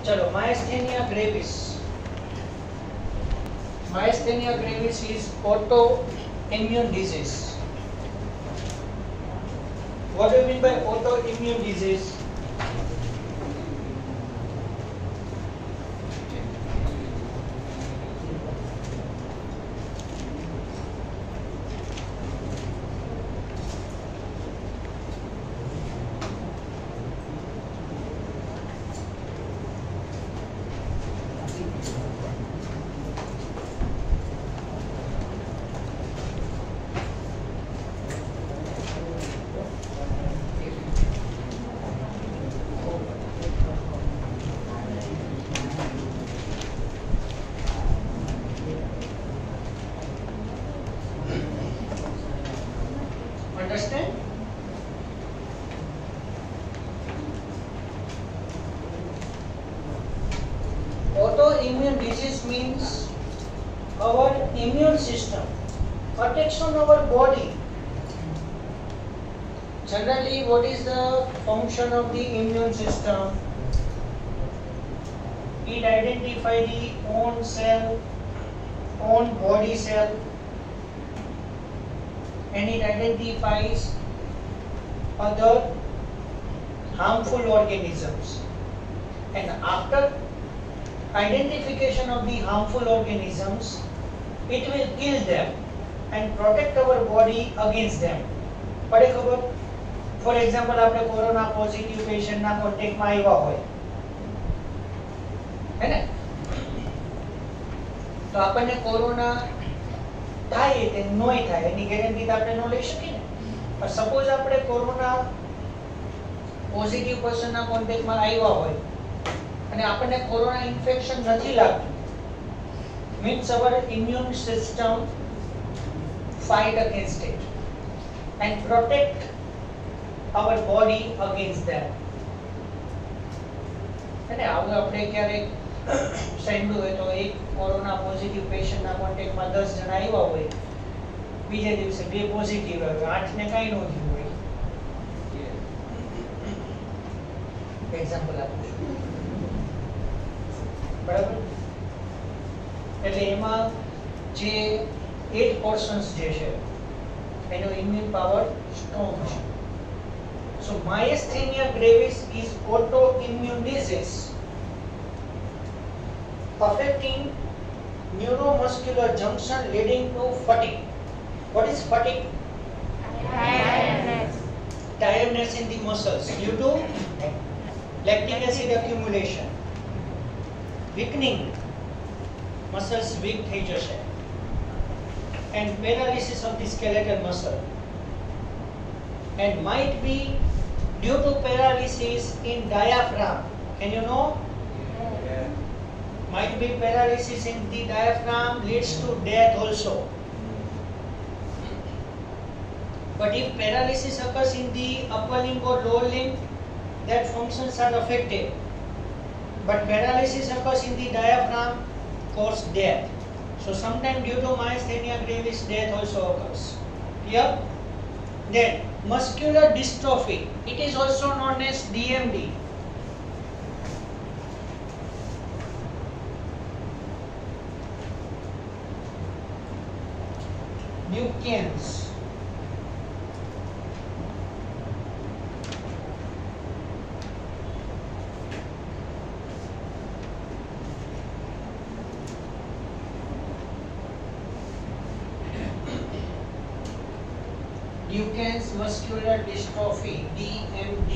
चलो myasthenia gravis. Myasthenia gravis is autoimmune disease. What do you mean by autoimmune disease? Understand? Autoimmune disease means our immune system attacks on our body. Generally, what is the function of the immune system? It identifies the own cell, own body cell, and it identifies other harmful organisms. And after identification of the harmful organisms, it will kill them and protect our body against them. પડે ખબર? For example, આપણે corona positive પેશન્ટના કોન્ટેક્ટમાં આવ્યા હોય, હે ને? તો આપણને corona થાય કે નોય થાય એની ગેરંટી તો આપણે ન લઈ શકીએ ને. પણ સપોઝ આપણે કોરોના પોઝિટિવ પર્સનના કોન્ટેક્ટમાં આવ્યા હોય અને આપણને કોરોના ઇન્ફેક્શન નથી લાગતું, means our immune system fight against it and protect our body against them. અને આવું આપણે ક્યારેક સાંભળ્યું હોય તો એક કોરોના પોઝિટિવ પેશન્ટના કોન્ટેક્ટમાં 10 જણા આવ્યા હોય, બીજે દિવસે 2 પોઝિટિવ આવ્યા, 8 ને કાંઈ ન થયું હોય. એક્ઝામ્પલ આપું છું, બરાબર? એટલે એમાં જે 8% જે છે એનો ઇમ્યુન પાવર સ્ટ્રોંગ છે. So myasthenia gravis is autoimmune disease affecting neuromuscular junction leading to fatigue. What is fatigue? Tiredness. Tiredness in the muscles due to lactic acid accumulation. Weakening, muscles weak થઈ જશે. And paralysis of the skeletal muscle. And might be due to paralysis in diaphragm. Can you know? Yeah. Might be paralysis in the diaphragm leads to death also. But if paralysis occurs in the upper limb or lower limb, that functions are affected. But paralysis occurs in the diaphragm cause death. So sometimes due to myasthenia gravis death also occurs. Clear? Then muscular dystrophy, it is also known as DMD. Duchenne's. Duchenne's muscular dystrophy, DMD.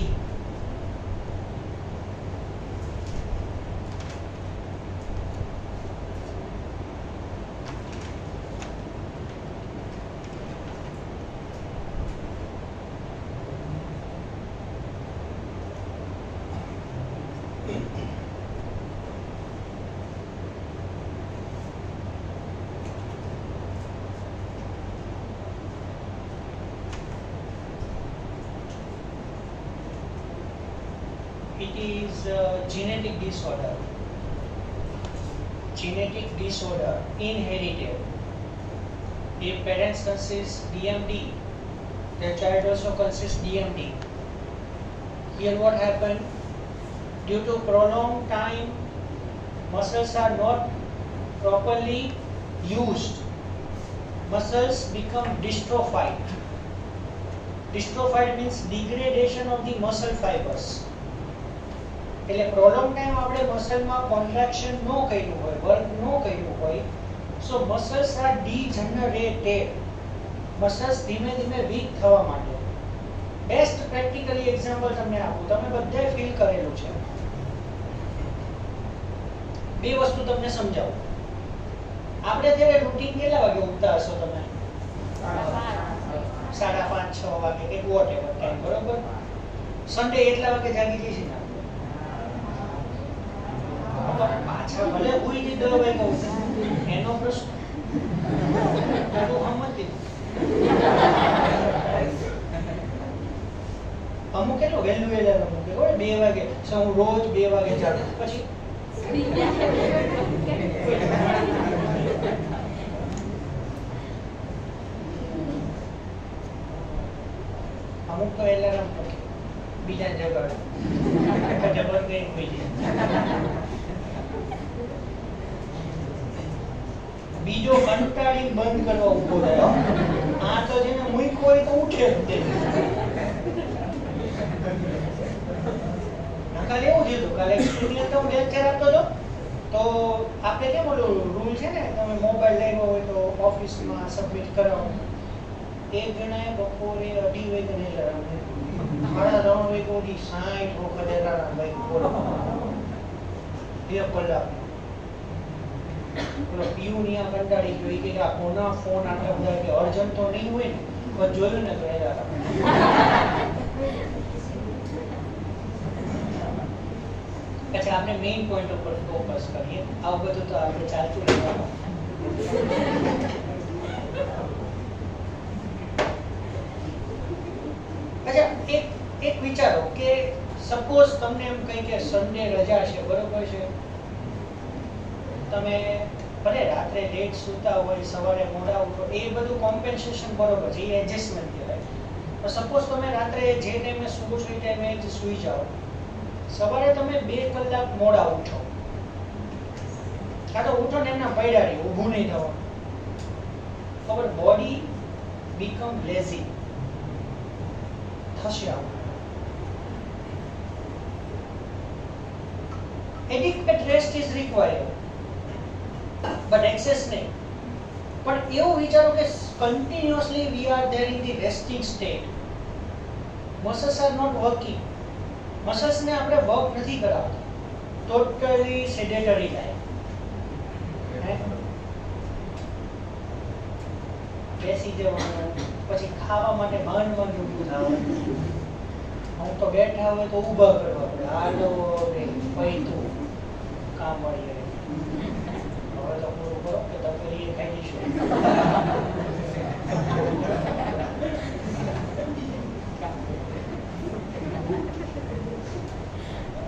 It is a genetic disorder. Genetic disorder, inherited. If parents consist DMD, their child also consists DMD. Here what happened? due to prolonged time muscles are not properly used, muscles become dystrophied. Dystrophied means degradation of the muscle fibers. એટલે prolong time આપણે મસલમાં contraction ન કર્યું હોય, work ન કર્યું હોય, સો muscles R degenerated. Muscles ધીમે ધીમે વીક થવા માંડે. બેસ્ટ પ્રેક્ટિકલી એક્ઝામ્પલ તમને આપું, તમે બધાએ ફીલ કરેલું છે. બે વસ્તુ તમને સમજાવું. આપણે જ્યારે રૂટીન કેટલા વાગે ઉઠતા હશો તમે? 5:30 6 વાગે કે વોટ એવર ટાઈમ, બરોબર? સન્ડે એટલા વાગે જાગી જઈશું ને પાછા ભલે ઉઈ ગઈ 10 વાગે એનો પ્રશ્ન અમુક કેટલો વહેલું અલાર્મ મૂકે હોય 2 વાગે. હું રોજ 2 વાગે જાગું, પછી અમુક તો એલાર્મ બીજા જગાડે બંધ કરી હોઈ જાય. બીજો કંટાળી બંધ કરવા ઉભો થયો. આ તો જેને મૂક્યો હોય તો ઉઠે જ તે. કાલે એવું થયું, કાલે સ્ટુડન્ટ હું લેક્ચર આપતો હતો તો આપણે કેમ ઓલું રૂલ છે ને, તમે મોબાઈલ લાવ્યો હોય તો ઓફિસમાં સબમિટ કરાવો. એક જણાએ બપોરે 2:30 વાગે એલાર્મ મૂક્યું, 3:30 વાગે ઉઠી 60 વખત એલાર્મ વાગ્યું. 2 કલાક પીયુનિયા કંટાળી ગયો કે આ કોના ફોન આટલા બધા કે અર્જન્ટ તો નહીં હોય ને, પણ જોયું ને તો એલાર્મ. પછી આપણે મેઇન પોઈન્ટ ઉપર ફોકસ કરીએ. આવું બધું તો આપણે ચાલતું રહેવાનું. અચ્છા, એક વિચારો કે સપોઝ તમને એમ કહી કે સન્ડે રજા છે, બરોબર છે? તમે ભલે રાત્રે લેટ સૂતા હોય, સવારે મોડા ઉઠો, એ બધું કોમ્પેન્સેશન બરોબર છે, એ એડજસ્ટમેન્ટ કહેવાય. પણ સપોઝ તમે રાત્રે જે ટાઈમે સૂવો છો એ ટાઈમે જ સૂઈ જાઓ, સવારે તમે 2 કલાક મોડા ઉઠો, કાં તો ઉઠો ને એમના પડ્યા રહી, ઊભું નહીં થવાનું. અવર બોડી બીકમ લેઝી થશે. આવું adequate rest is required, but excess નહીં. પણ એવું વિચારો કે continuously we are there in the resting state, muscles are not working, muscles ને આપણે વર્ક નથી કરાવતા, totally sedentary life. બેસી જવાનું, પછી ખાવા માટે માંડ ઊભું થવાનું. હું તો બેઠા હોય તો ઊભા કરવા પડે, હાલો રે પૈતું કામ મળી જાય. હવે તો પૂરું કરો કે તપેલી ખાઈ જઈશું.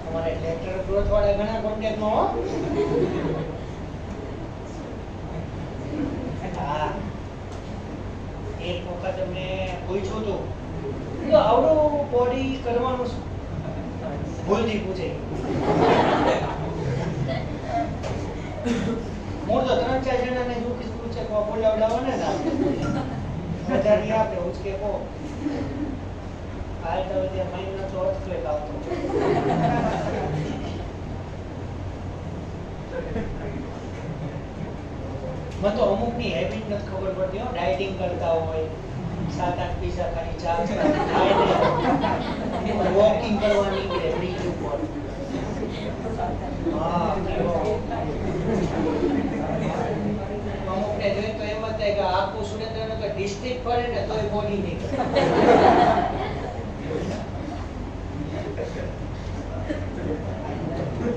તમારે લેટર ગ્રોથ વાળા ઘણા કોન્ટેક્ટમાં હો. હા, એક વખત અમને પૂછ્યું હતું તો આવડું બોડી કરવાનું શું, ભૂલથી પૂછે. હું તો 3-4 જણાને પૂછે બોલાવડાવો ને આપે ઉચકે કહો હાલ તો ત્યાં મહિનો તો અર્થક્વેક આવતો. મને તો અમુકની હેબિટ નથી ખબર પડતી. ડાયટિંગ કરતા હોય, 7-8 પીઝા ખાલી ચા વોકિંગ કરવા નીકળે બ્રિજ ઉપર. અમુકને જોઈ તો એમ જ થાય કે આખું સુરેન્દ્રનગર ડિસ્ટ્રિક્ટ ફરે ને તોય બોડી નીકળે.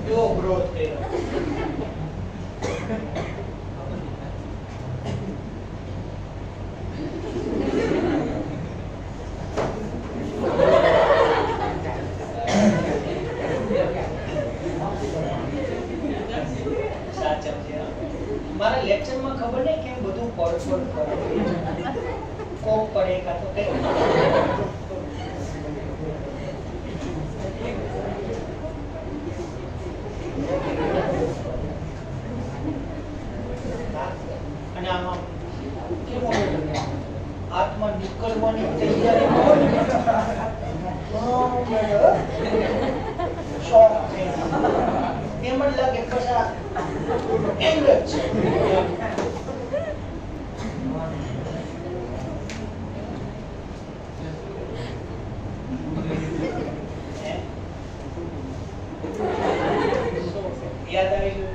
કેવો ગ્રોથ કર્યો. મારા લેક્ચરમાં ખબર નહીં કેમ બધું પડછોડ કરે, કોક પડે કાં તો કંઈક. બસ આ એંગ જ છે. યાદ આવી ગયું?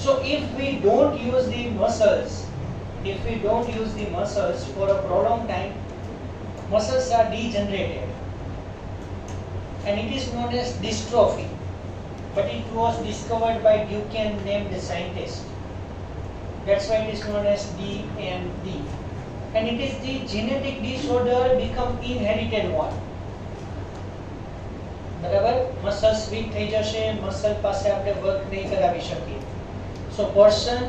So if we don't use the muscles for a prolonged time, muscles are degenerated and it is known as dystrophy. But it was discovered by Duquesne, named the scientist. That's why it is known as DMD. And it is the genetic disorder become inherited one. બરાબર? Muscles week થઈ જશે, muscle પાસે આપણે work નહીં કરાવી શકીએ. So person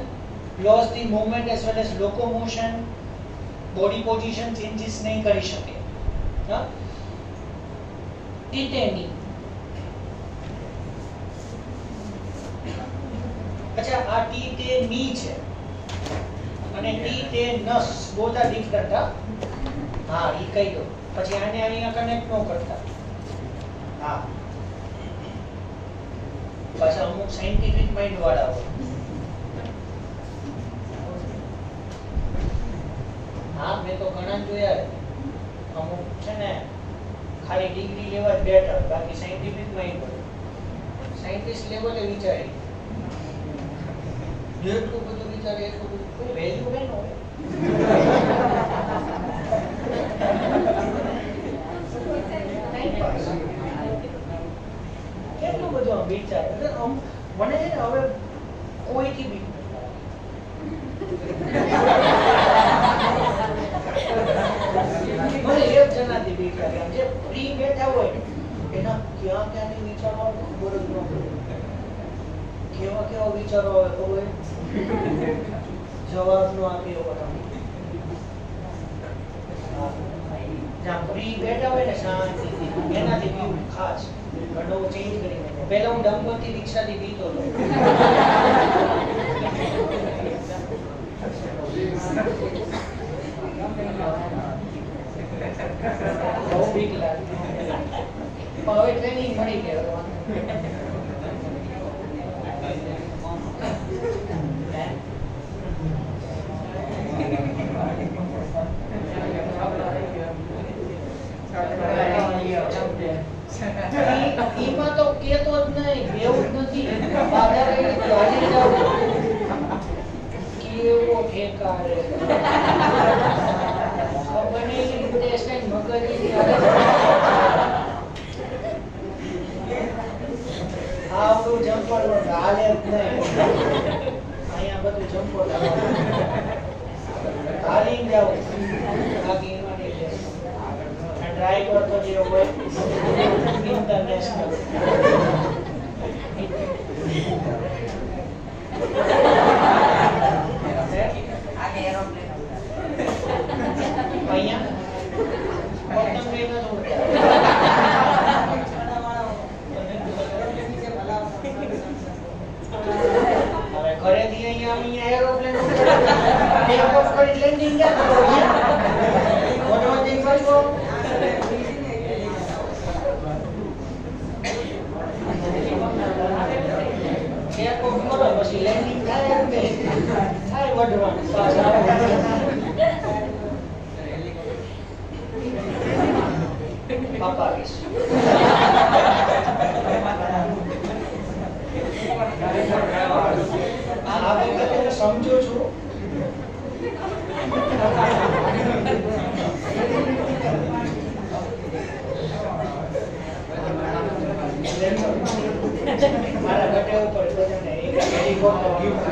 lost the movement as well as locomotion, body position changes નહીં કરી શકે. હા? ટીટેની. અચ્છા, આ ટીટેની છે અને ટીટેનસ both are different. હા, ઈ કહી દો. પછી આને અહીંયા કનેક્ટ ન કરતા. હા, પાછા અમુક સાયન્ટિફિક માઇન્ડ વાળા હોય. હા, મેં તો ઘણા જોયા. અમુક છે ને ખાલી ડિગ્રી લેવા જ બેઠા, બાકી સાયન્ટિફિક માઇન્ડ હોય. સાયન્ટિસ્ટ લેવલે વિચારી એટલું બધું વિચારે, એટલું બધું કોઈ વેલ્યુ નહીં હોય. કેટલું બધું આમ વિચાર મને છે ને હવે કોઈથી બી મને એક જણાથી બીક લાગે. આમ જે ફ્રી બેઠા હોય એના ક્યાં ક્યાંથી વિચારો આવે ખબર જ ન પડે. કેવા કેવા વિચારો આવે ખબર જવાબ નો આપી જ્યાં ફ્રી બેઠા હોય ને શાંતિથી એનાથી બીવું ખાસ ઘણો ચેન્જ કરી નાખ્યો. પહેલા હું ડંબોથી રિક્ષાથી બીતો હતો. બહુ બીક લાગતી. પણ હવે ટ્રેનિંગ મળી ગઈ. એમાં તો કેતો જ નહીં, એવું જ નથી. કેવો ઠેકારે ખબર નહીં રીતે મગજ આવડું જમ્પર હાલે જ નહીં. અહીંયા બધું જમ્પર હાલી જાવ. બાકી એમાં નહીં લે. ડ્રાઈવર તો જે હોય ઇન્ટરનેશનલ. અહીંયા પતંગ લઈને જ ઉડતા. હવે ઘરેથી અહીંયા એરોપ્લેન ટેક ઓફ કરી લેન્ડિંગ ક્યાં કરો? ઓટોમેટિક પાછો ટેક ઓફ કરો પછી લેન્ડિંગ થાય એમ થાય વઢવાનું પાછા. પાપા વિશ આ વખતે સમજો છો. મારા બર્થડે ઉપર બધાને એક હેલિકોપ્ટર ગિફ્ટ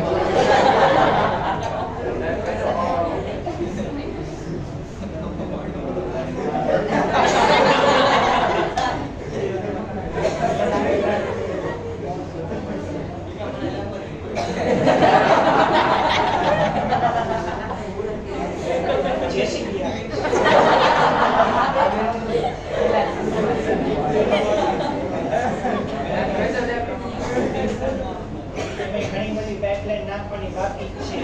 ઘણી બધી બેકલાઈન નાખવાની બાકી છે.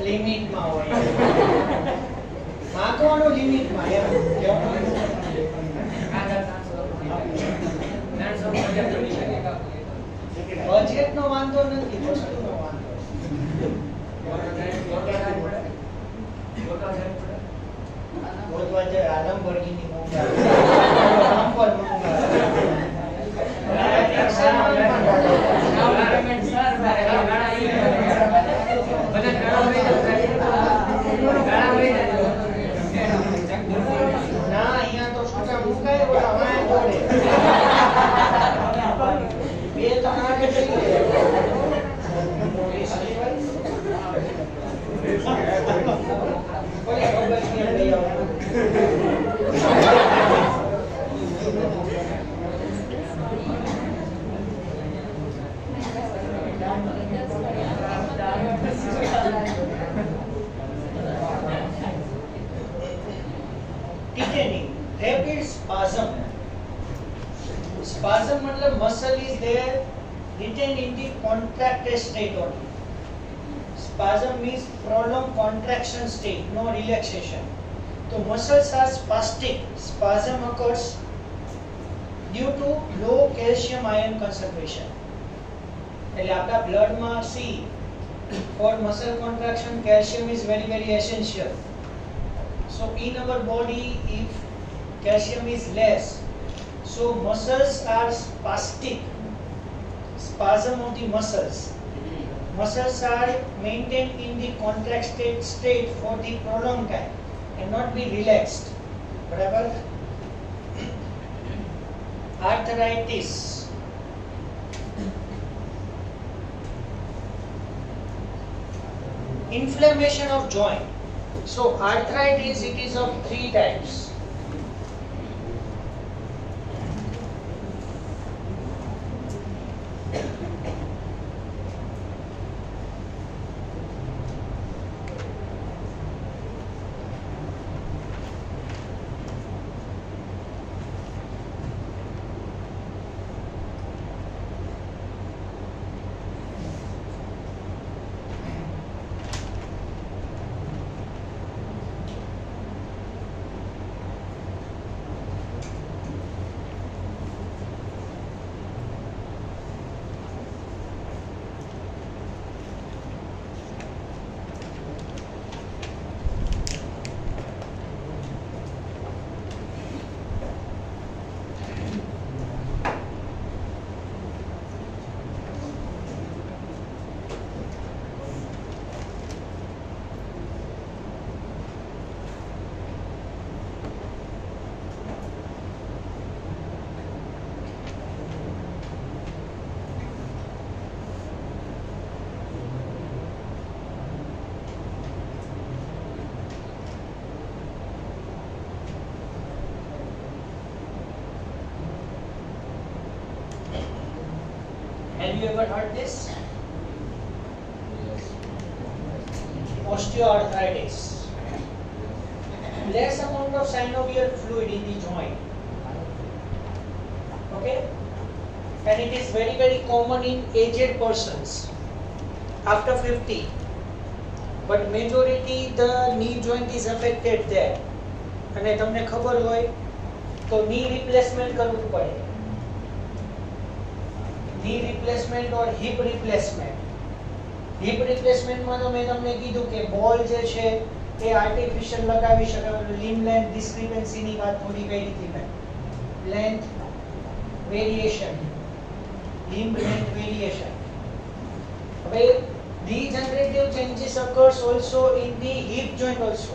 લિમિટમાં હોય માગવાનું લિમિટમાં એમ બજેટનો વાંધો નથી વસ્તુનો વાંધો ગોતવા જે આલમબર્ગીની મોંઘા આમ પણ મોંઘા ના અહીંયા તો છોટા મુકાય ઓલા વાય જોડે બે ત્રણ આગળ થઈ Titanium, rapid spasm. Spasm मतलब muscle is there retained in the contracted state only. Spasm means prolonged contraction state, no relaxation. So muscles are spastic. Spasm occurs due to low calcium ion concentration. એટલે આપણા બ્લડમાં C for muscle contraction calcium is very essential. So in our body if calcium is less, so muscles are spastic. Spasm of the muscles. Muscles are maintained in the contracted state for the prolonged time and not be relaxed. Barabar? Arthritis. Inflammation of joint. So arthritis, it is of 3 types. Have you ever heard this? Osteoarthritis. Less amount of synovial fluid in the joint. Okay? And it is very common in aged persons after 50. But majority the knee joint is affected there. અને તમને ખબર હોય તો knee replacement કરવું પડે. knee replacement or hip replacement. Hip replacement માં તો મેં તમને કીધું કે બોલ જે છે એ આર્ટિફિશિયલ લગાવી શકાય. limb length discrepancy ની વાત થોડી કરી હતી મેં. length variation, limb length variation. હવે degenerative changes occurs also in the hip joint also.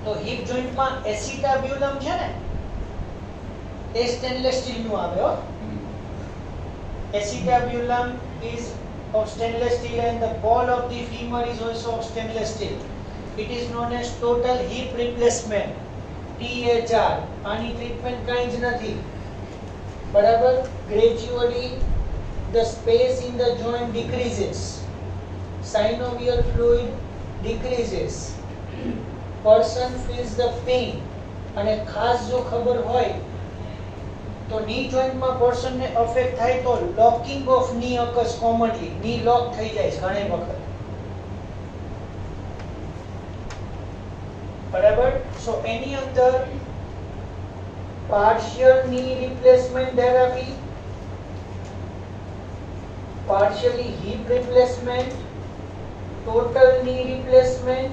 તો hip joint માં acetabulum છે ને એ સ્ટેનલેસ સ્ટીલ નું આવે હો. Acetabulum is of stainless steel and the ball of the femur is also of stainless steel. It is known as total hip replacement, THR. આની treatment કાંઈ જ નથી. બરાબર? Gradually the space in the joint decreases. Synovial fluid decreases. Person feels the pain. અને ખાસ જો ખબર હોય તો ની જોઈન્ટમાં પર્સનને અફેક્ટ થાય તો લોકિંગ ઓફ ની અકર્સ કોમનલી, ની લોક થઈ જાય છે ઘણી વખત. બરાબર. સો એની અંદર પાર્શિયલ ની replacement therapy, partially hip replacement, total knee replacement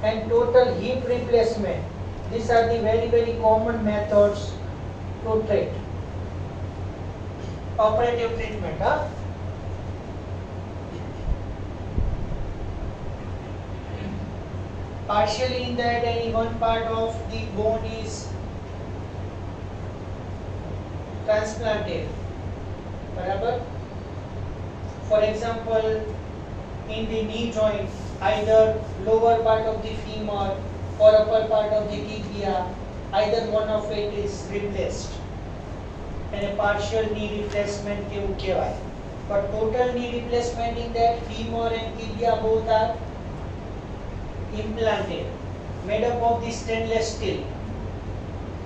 and total hip replacement. These are the very common methods to treat. Operative treatment, huh? Partially in that any one part of the bone is transplanted. Barabar. For example, in the knee joint, either lower part of the femur or upper part of the tibia, either one of it is replaced, and a partial knee replacement કેવું કહેવાય. But total knee replacement in that femur and tibia both are implanted, made up of the stainless steel.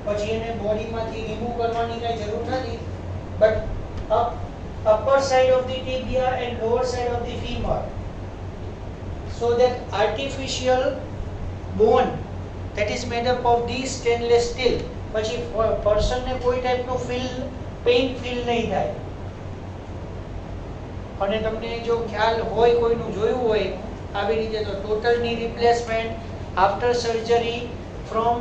પછી એને બોડીમાંથી remove કરવાની કઈ જરૂર નથી, but upper side of the tibia and lower side of the femur, so that artificial bone that is made up of the stainless steel, પછી person ને કોઈ type નો pain feel નહીં થાય. અને તમને જો ખ્યાલ હોય, કોઈનું જોયું હોય આવી રીતે, તો ટોટલ ની replacement after surgery, from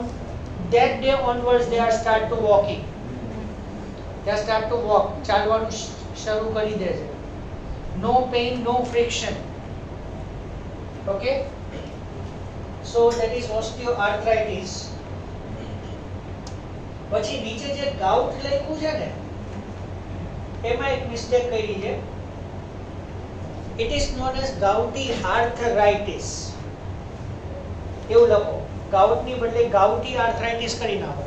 that day onwards they are start to walking, they start to walk, ચાલવાનું શરૂ કરી દે છે. no pain, no friction. Okay, so that is osteoarthritis. પછી નીચે જે ગાઉટ લખ્યું છે ને, એમાં એક મિસ્ટેક કરી છે. it is known as gouty arthritis એવું લખો. ગાઉટ ની બદલે ગાઉટી આર્થરાઇટિસ કરી નાખો.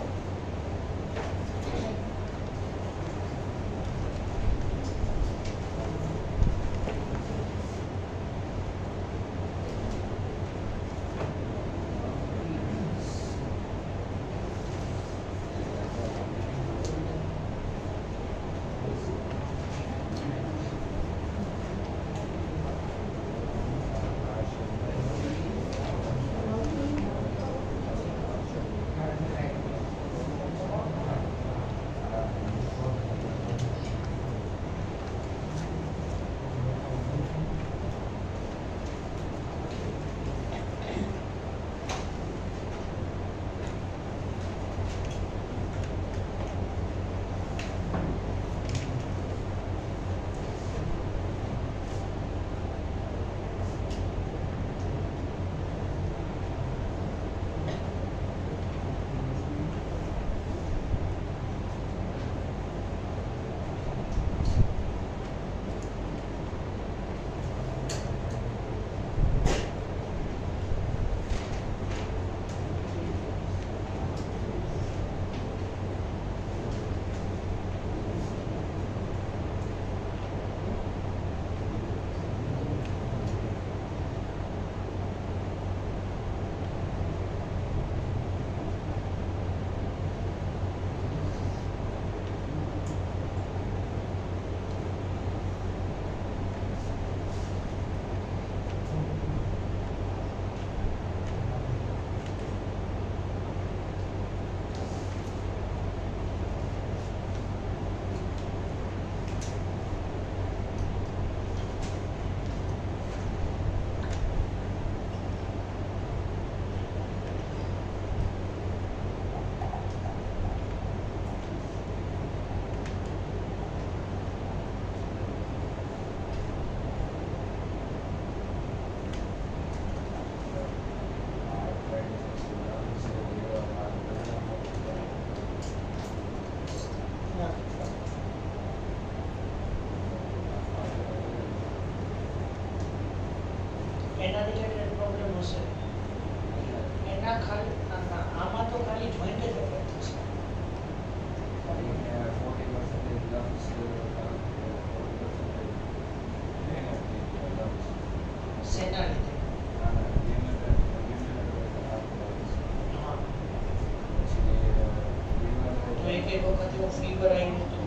વખત એવો ફીવર આવ્યું હતું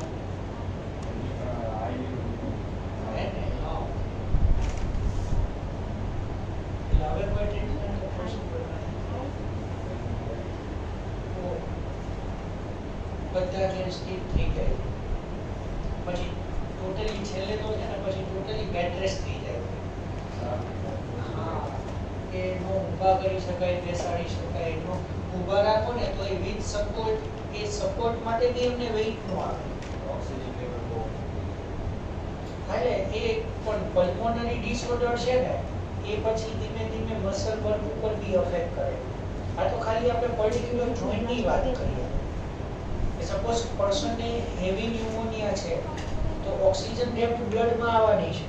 હે ને? હા. એટલે હવે કોઈ ટ્રીટમેન્ટ તો પોસિબલ નથી. બધા જે સ્ટીપ થઈ જાય પછી ટોટલી છેલ્લે તો છે ને પછી ટોટલી બેડ રેસ્ટ થઈ જાય. હા, કે નો ઊભા કરી શકાય, બેસાડી શકાય, નો ઊભા રાખો ને તો A with support, A support માટે બી એમને વેઇટ નો આવે. ઓક્સિજન લેવલ બહુ એટલે એ પણ પલ્મોનરી ડિસઓર્ડર છે ને એ પછી ધીમે ધીમે મસલ વર્ક ઉપર બી અફેક્ટ કરે. આ તો ખાલી આપણે પર્ટિક્યુલર જોઈન્ટની વાત કરીએ. સપોઝ પર્સનને હેવી ન્યુમોનિયા છે તો ઓક્સિજન ડેપ્થ બ્લડમાં આવવાની છે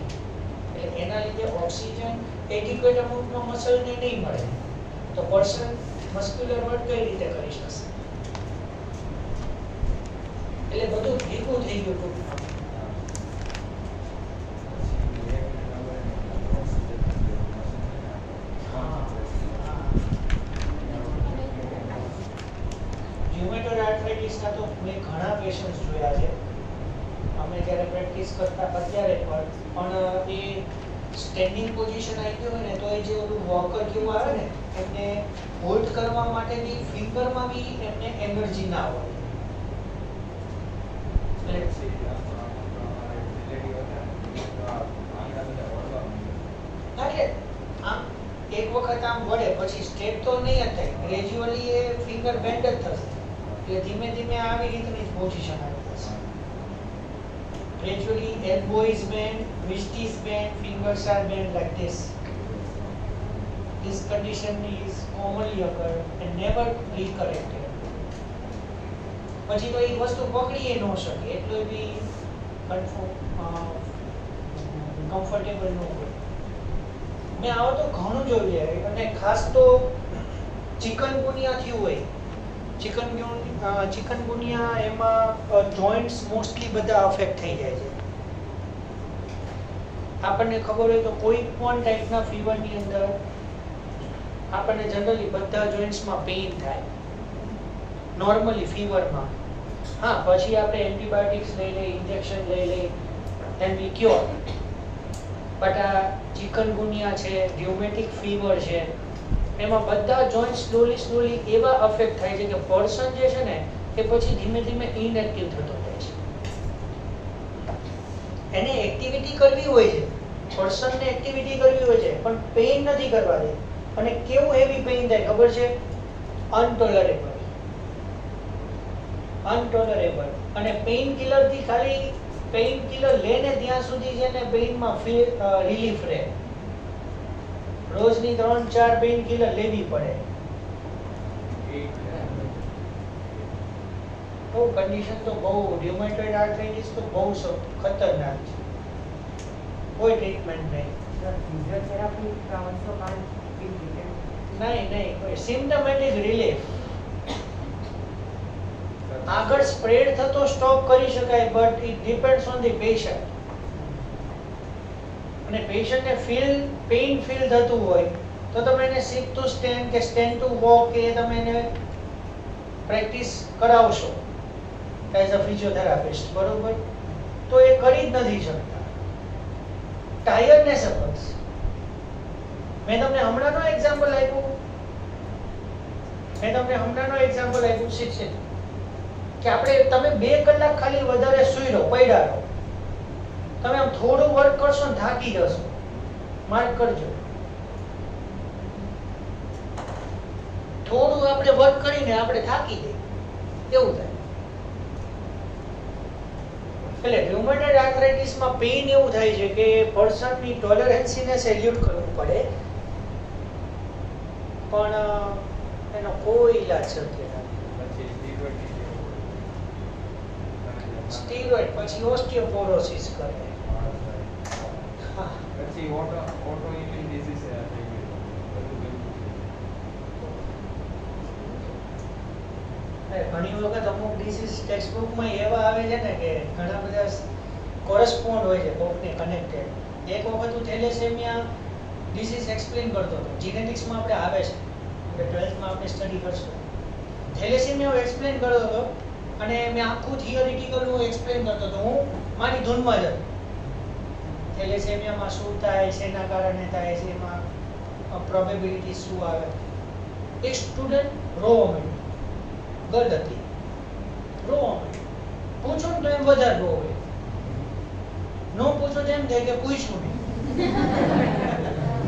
એટલે એના લીધે ઓક્સિજન એડિક્વેટ અમાઉન્ટમાં મસલને નહીં મળે તો પર્સન મસ્ક્યુલર વર્ક કઈ રીતે કરી શકશે? એટલે બધું ભેગું થઈ ગયું ટૂંકમાં. રુમેટોઇડ આર્થરાઇટિસના તો મેં ઘણા પેશન્ટ્સ જોયા છે. અમે જ્યારે પ્રેક્ટિસ કરતા અત્યારે પણ એ સ્ટેન્ડિંગ પોઝિશન આવી ગયું હોય ને તો એ જે ઓલું વોકર કેવું આવે ને એમને હોલ્ડ કરવા માટેની ફિંગરમાં બી એમને એનર્જી ના હોય. એટલે આમ એક વખત આમ વળે પછી સ્ટ્રેટ તો નહીં જ થાય, ગ્રેજ્યુઅલી એ ફિંગર બેન્ડ જ થશે એટલે ધીમે ધીમે આવી રીતની જ પોઝિશન આવી જશે. Gradually elbow is bent, wrist is bent, fingers are bent like this. This condition is commonly occur and never recorrected. પછી તો એ વસ્તુ પકડી ન શકે એટલું બી કમ્ફર્ટેબલ ન હોય. મેં આવો તો ઘણું જોયું છે અને ખાસ તો ચિકનગુનિયા થયું હોય. ચિકનગુનિયા એમાં જોઇન્ટ્સ મોસ્ટલી બધા અફેક્ટ થઈ જાય છે. આપણને ખબર હોય તો કોઈ પણ ટાઈપના ફીવરની અંદર આપણને જનરલી બધા જોઇન્ટ્સમાં પેઇન થાય નોર્મલી ફીવરમાં. હા, પછી આપણે એન્ટીબાયોટિક્સ લઈ લઈએ, ઇન્જેક્શન લઈ લઈએ, ધેન વી ક્યોર. બટ આ ચિકનગુનિયા છે, ર્યુમેટિક ફીવર છે, એમાં બધા જોઇન્ટ સ્લોલી એવા અફેક્ટ થાય છે કે પર્સન જે છે ને એ પછી ધીમે ધીમે ઇનએક્ટિવ થતો જાય છે. એને એક્ટિવિટી કરવી હોય છે, પર્સનને એક્ટિવિટી કરવી હોય છે પણ પેઇન નથી કરવા દે. અને કેવું હેવી પેઇન થાય ખબર છે? અનટોલરેબલ. અને પેઇન કિલર થી ખાલી પેઇન કિલર લેને ત્યાં સુધી છે ને પેઇનમાં રિલીફ રહે. રોજની 3-4 પેઇન કિલર લેવી પડે. બહુ કન્ડિશન તો બહુ રુમેટોઇડ આર્થરાઇટિસ તો બહુ ખતરનાક છે. કોઈ ટ્રીટમેન્ટ નહીં. Physiotherapy also can't be treated. નહીં કોઈ સિમ્પટોમેટિક રિલીફ. આગળ સ્પ્રેડ થતો સ્ટોપ કરી શકાય but it depends on the patient. અને પેશન્ટને પેઇન ફીલ થતું હોય તો તમે એને સિટ ટુ સ્ટેન્ડ કે સ્ટેન્ડ ટુ વોક કે તમે એને પ્રેક્ટિસ કરાવશો એઝ અ ફિઝિયોથેરાપિસ્ટ, બરોબર? તો એ કરી જ નથી શકતા. ટાયર્ડનેસ અપર્સ. મેં તમને હમણાંનો એક્ઝામ્પલ આપ્યું શિક્ષિત કે આપણે તમે 2 કલાક ખાલી વધારે સૂઈ રહો, પડ્યા રહો, તમે આમ થોડું વર્ક કરશો ને થાકી જશો. માર્ક કરજો, થોડું આપણે વર્ક કરીને આપણે થાકી જઈએ એવું થાય. એટલે રુમેટોઇડ આર્થરાઇટિસમાં પેઇન એવું થાય છે કે પર્સનની ટોલરન્સીને સેલ્યુટ કરવું પડે પણ એનો કોઈ ઈલાજ શક્ય નથી. સ્ટીરોઇડ પછી ઓસ્ટિયોપોરોસિસ કરે. પછી ઓટો ઇમ્યુન ડિસીઝ થઈ ગઈ. ઘણી વખત અમુક ડિસીઝ ટેક્સ્ટબુકમાં એવા આવે છે ને કે ઘણા બધા કોરસ્પોન્ડ હોય છે કોકને કનેક્ટેડ. એક વખત હું થેલેસેમિયા ડિસીઝ એક્સપ્લેન કરતો હતો. જીનેટિક્સમાં આપણે આવે છે, આપણે 12thમાં આપણે સ્ટડી કરશું. થેલેસેમિયા એક્સપ્લેન કરતો હતો અને મેં આખું થિયરિટિકલ હું એક્સપ્લેન કરતો હતો, હું મારી ધૂનમાં જ હતો. થેલેસેમિયામાં શું થાય, શેના કારણે થાય છે, એમાં પ્રોબેબિલિટી શું આવે. એક સ્ટુડન્ટ રોવા માંડ્યો, ગર્દ હતી, રોવા માંડ્યો. પૂછો ને તો એમ વધારે રોવે, નો પૂછો તો એમ થાય કે પૂછ્યું નહીં,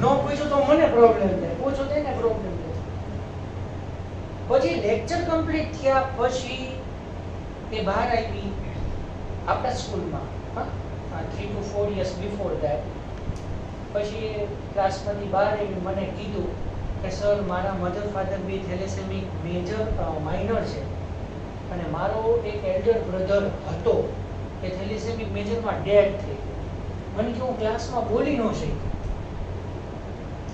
નો પૂછ્યું તો મને પ્રોબ્લેમ થાય, પૂછો તો એને પ્રોબ્લેમ થાય. પછી લેક્ચર કમ્પ્લીટ થયા પછી એ બહાર આવી આપણા સ્કૂલમાં, 3 to 4 years before that. પછી ક્લાસમાંથી બહાર આવી મને કીધું કે સર મારા મધર ફાધર બી થેલેસેમિક માઇનર છે અને મારો એક એલ્ડર બ્રધર હતો એ થેલેસેમિક મેજરમાં ડેડ થઈ ગયો. મને કે હું ક્લાસમાં બોલી ન શકી.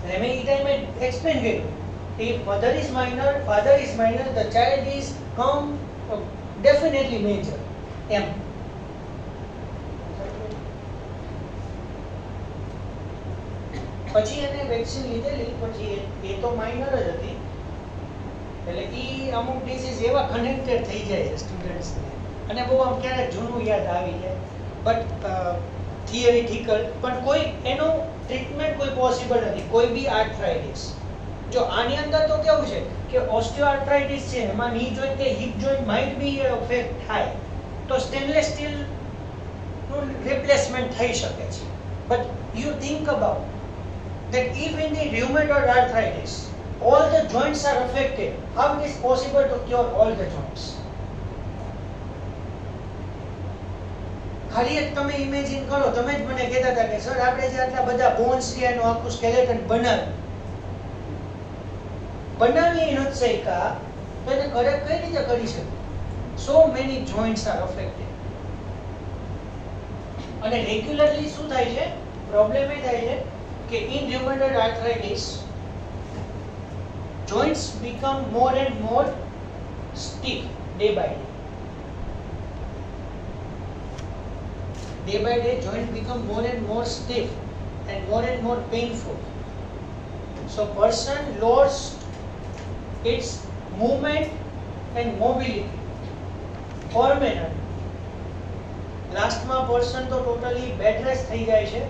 અને મેં એ ટાઈમે એક્સપ્લેન કર્યું if mother is minor, father is minor, the child is definitely major. એમ પછી એને વેક્સિન લીધેલી, પછી એ તો માઇનર જ હતી, એટલે ઈ અમુક ડિસીઝ એવા કનેક્ટેડ થઈ જાય છે સ્ટુડન્ટ્સને, અને બહુ આમ ક્યારેક જૂનું યાદ આવી જાય, બટ થિયરિટિકલ પણ કોઈ એનું ટ્રીટમેન્ટ કોઈ પોસિબલ નથી. કોઈ બી આર્થરાઇટિસ, જો આની અંદર તો કેવું છે કે ઓસ્ટિયોઆર્થરાઇટિસ છે, એમાં ની જોઈન્ટ કે hip joint might be affect થાય, તો સ્ટેનલેસ સ્ટીલ નું રિપ્લેસમેન્ટ થઈ શકે છે. But you think about that if in the rheumatoid arthritis all the joints are affected, how it is possible to cure all the joints? ખાલી એક તમે imagine કરો, તમે જ મને કહેતા હતા કે સર આપણે જે આટલા બધા બોન્સ છે એનું આખું સ્કેલેટન બનાવીએ નથી શક્યા, તો એને કરેક્ટ કઈ રીતે કરી શકે? so many joints are affected. અને રેગ્યુલરલી શું થાય છે, પ્રોબ્લેમ એ થાય છે કે in rheumatoid arthritis joints become more and more stiff day by day. Day by day joints become more and more stiff and more painful. So person lost its movement and mobility permanently. Last માં person તો totally bed rest થઈ જાય છે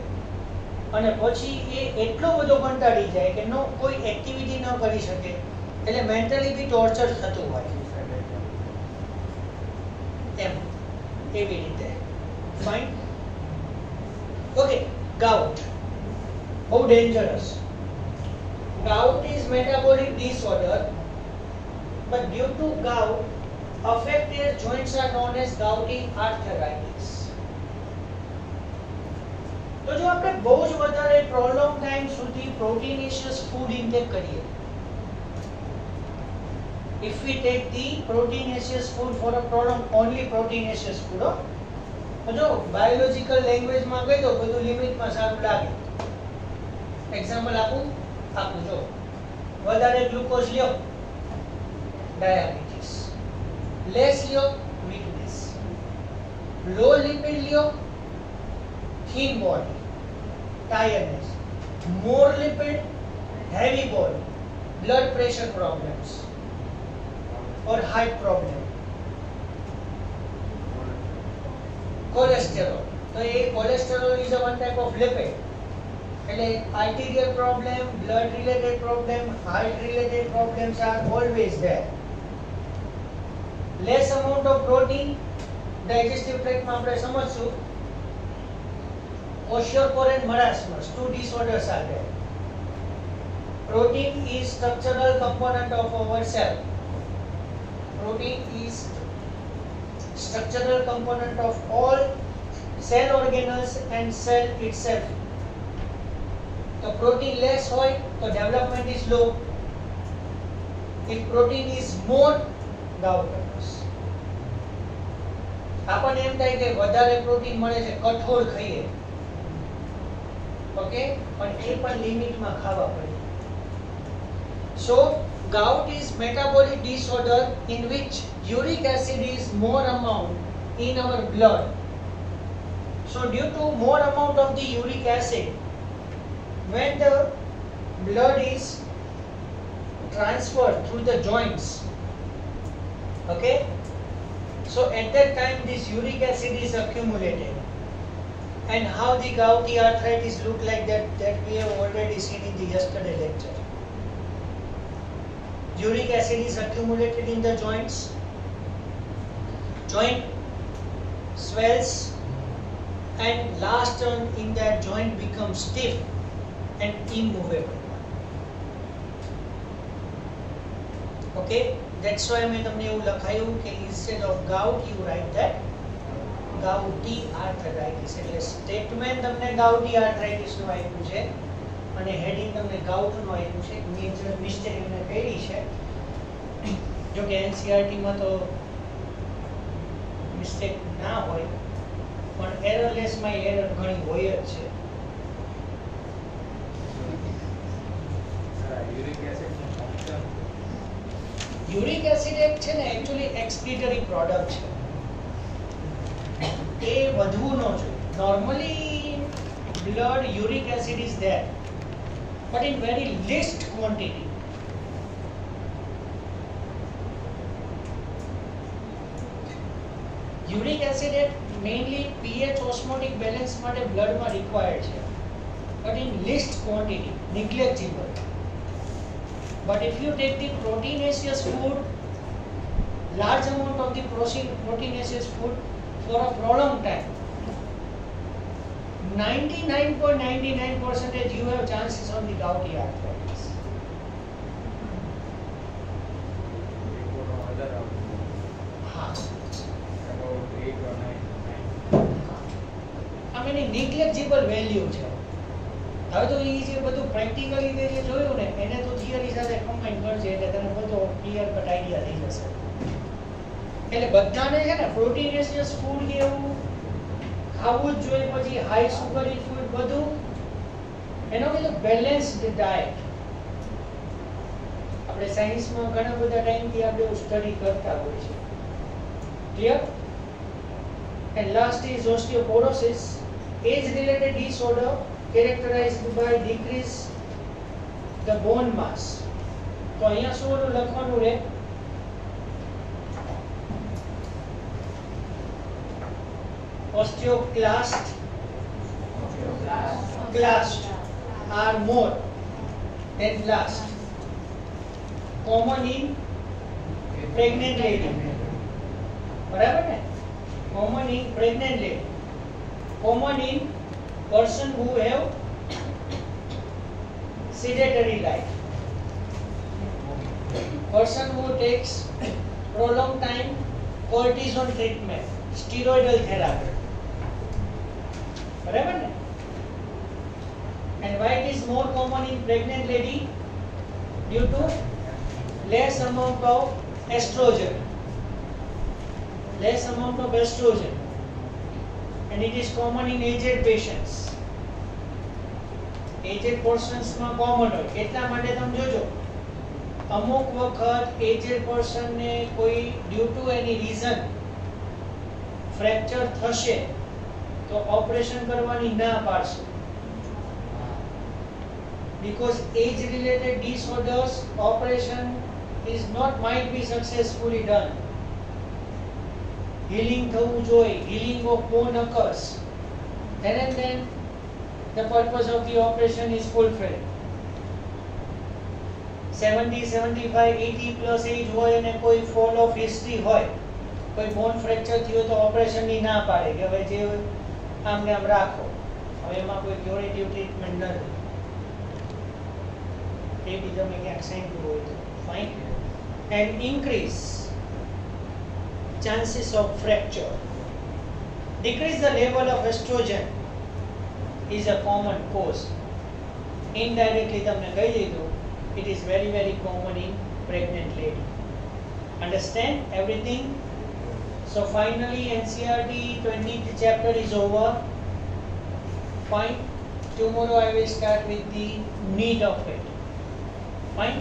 અને પછી એ એટલો બધો કંટાળી જાય કે નો કોઈ એક્ટિવિટી ન કરી શકે, એટલે મેન્ટલી બી ટોર્ચર થતું હોય એમ, એવી રીતે. Fine, okay. ગાઉટ બહુ dangerous. Gout is metabolic disorder, but due to gout affected joints are known as gouty arthritis. તો જો આપણે બહુ જ વધારે પ્રોલોંગ ટાઈમ સુધી પ્રોટીનેશિયસ ફૂડ ઇન્ટેક કરીએ, if we take the proteinaceous food for a prolonged only proteinaceous food, જો biological લેંગ્વેજમાં કહી દો બધું લિમિટમાં સારું લાગે. એક્ઝામ્પલ આપું જો વધારે ગ્લુકોઝ લ્યો ડાયાબિટીસ, લેસ લ્યો વીકનેસ, લો લિપિડ લ્યો thin body, tiredness, more lipid, heavy body, blood pressure problems or heart problem, cholesterol. So cholesterol is a one type of lipid. એટલે arterial problem, blood related problem, heart related problems are always there. Less amount of protein, digestive tract માં આપણે સમજશું. Kwashiorkor and marasmus, two disorders are there. Protein is structural component of our cell. Protein is structural component of all cell organelles and cell itself. So protein less hoy, so development is low. If protein is more, gout occurs. આપણને એમ થાય કે વધારે protein મળે છે, કઠોળ ખાઈએ, okay, પણ એ પણ લિમિટમાં ખાવા પડે. So gout is metabolic disorder in which uric acid is more amount in our blood. So due to more amount of the uric acid, when the blood is transferred through the joints, okay, So at that time this uric acid is accumulated. And how the gouty arthritis look like that we have already seen in the yesterday lecture. Uric acid is accumulated in the joints. Joint swells and last turn in that joint becomes stiff and immovable. Okay, that's why મેં તમને એવું લખાયું કે instead of gout you write that gouty arthritis. એટલે statement તમને gouty arthritis નું આપ્યું છે અને હેડિંગ તમને gout નું આપ્યું છે. મેજર મિસ્ટેક એમને કરી છે. જો કે એનસીઆરટી માં તો મિસ્ટેક ના હોય પણ એરરલેસ માં એરર ઘણી હોય જ છે. યુરિક એસિડ એક છે ને એક્ચ્યુઅલી એક્સક્રીટરી પ્રોડક્ટ છે. એ વધવું ન જોઈએ. Normally blood uric acid is there but in very least quantity. Uric acid mainly pH osmotic balance માટે blood માં required છે but in least quantity, negligible. But if you take the proteinaceous food, large amount of the proteinaceous food for a prolonged time, 99.99% you have chances on the gouty arthritis. About 8 or 9. I mean, negligible value છે. હવે તો એ જે બધું practically જે જોયું ને એને તો થિયરી સાથે કમ્બાઈન કરજે એટલે તને બધો ક્લિયર કટ આઈડિયા થઈ જશે. એટલે બધાને છે ને પ્રોટીનેશિયસ ફૂડ કે એવું ખાવું જ જોઈએ. પછી હાઈ સુગરી ફૂડ બધું એનો કીધું બેલેન્સ્ડ ડાયટ. આપણે સાયન્સમાં ઘણા બધા ટાઈમથી આપણે સ્ટડી કરતા હોય છે. Clear? And last is osteoporosis, age related disorder characterized by decrease the bone mass. તો અહીંયા શું લખવાનું રહે? Osteoclast are more than blast. Common in pregnant lady. બરાબર ને? Common in pregnant lady. Common in person who have sedentary life, person who takes prolonged time cortisone treatment, steroidal therapy. Barabar ne? And why it is more common in pregnant lady? Due to less amount of estrogen. Less amount of estrogen. And it is common in aged patients. Aged persons માં common હોય. એટલા માટે તમે જોજો અમુક વખત aged person ને કોઈ due to any reason fracture થશે તો ઓપરેશન કરવાની ના પાડશે. Because age related disorders operation is not might be successfully done. Healing થવું જોઈએ. Healing of bone occurs. Then and then the purpose of the operation is fulfilled. 70, 75, 80 plus age હોય અને કોઈ fall of history હોય, કોઈ bone fracture થયું તો operation ની ના પાડે કે હવે જે આમને આમ રાખો. હવે એમાં કોઈ ક્યુરેટિવ ટ્રીટમેન્ટ નથી. એ બી તમે ક્યાંક સાંભળ્યું હોય તો fine. And increase chances of fracture. Decrease the level of estrogen is a common cause. Indirectly tamne કહી દીધું, it is very very common in pregnant lady. Understand everything? So finally NCERT 20th chapter is over. Fine. Tomorrow I will start with the need of it. Fine.